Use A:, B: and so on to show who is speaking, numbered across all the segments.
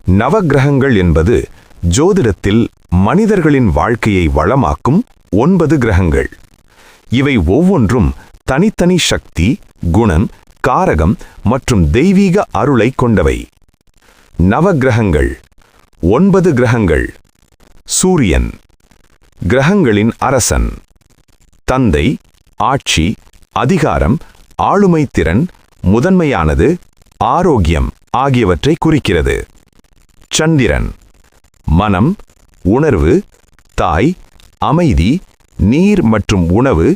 A: நவக்கிரகங்கள் என்பது ஜோதிடத்தில் மனிதர்களின் வாழ்க்கையை வளமாக்கும் 9 கிரகங்கள். இவை ஒவ்வொன்றும் தனித்தனி சக்தி, குணம், காரகம் மற்றும் தெய்வீக அருளை கொண்டவை. நவக்கிரகங்கள். 9 கிரகங்கள். சூரியன், கிரகங்களின் அரசன். தந்தை, ஆட்சி, அதிகாரம், ஆளுமை திறன், முதன்மையானது, ஆரோக்கியம் ஆகியவற்றை குறிக்கிறது. சந்திரன், மனம், உணர்வு, தாய், அமைதி, நீர் மற்றும் உணவு,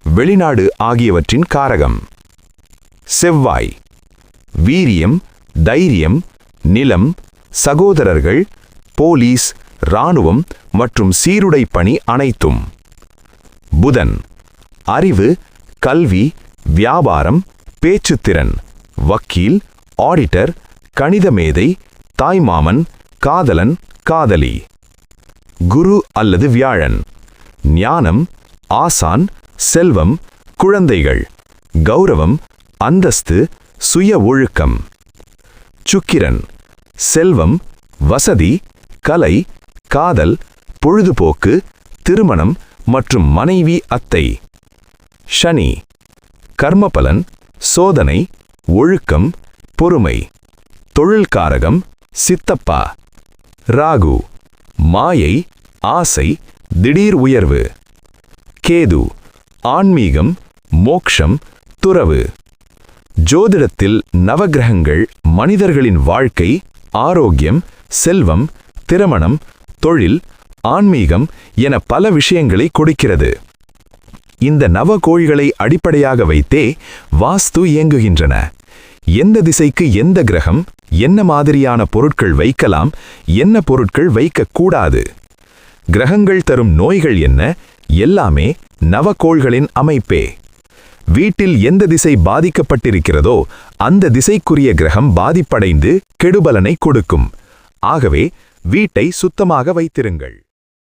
A: வெளிநாடு ஆகியவற்றின் காரகம். செவ்வாய், வீரியம், தைரியம், நிலம், சகோதரர்கள், போலீஸ், இராணுவம் மற்றும் சீருடை பணி அனைத்தும். புதன், அறிவு, கல்வி, வியாபாரம், பேச்சுத்திறன், வக்கீல், ஆடிட்டர், கணித மேதை, தாய்மாமன், காதலன், காதலி. குரு அல்லது வியாழன், ஞானம், ஆசான், செல்வம், குழந்தைகள், கௌரவம், அந்தஸ்து, சுய ஒழுக்கம். சுக்கிரன், செல்வம், வசதி, கலை, காதல், பொழுதுபோக்கு, திருமணம் மற்றும் மனைவி, அத்தை. சனி, கர்மபலன், சோதனை, ஒழுக்கம், பொறுமை, தொழில்காரகம், சித்தப்பா. ராகு, மாயை, ஆசை, திடீர் உயர்வு. கேது, ஆன்மீகம், மோக்ஷம், துறவு. ஜோதிடத்தில் நவக்கிரகங்கள் மனிதர்களின் வாழ்க்கை, ஆரோக்கியம், செல்வம், திருமணம், தொழில், ஆன்மீகம் என பல விஷயங்களை கொடுக்கிறது. இந்த நவகோள்களை அடிப்படையாக வைத்தே வாஸ்து இயங்குகின்றன. எந்த திசைக்கு எந்த கிரகம், என்ன மாதிரியான பொருட்கள் வைக்கலாம், என்ன பொருட்கள் வைக்கக்கூடாது, கிரகங்கள் தரும் நோய்கள் என்ன, எல்லாமே நவகோள்களின் அமைப்பே. வீட்டில் எந்த திசை பாதிக்கப்பட்டிருக்கிறதோ அந்த திசைக்குரிய கிரகம் பாதிப்படைந்து கெடுபலனை கொடுக்கும். ஆகவே வீட்டை சுத்தமாக வைத்திருங்கள்.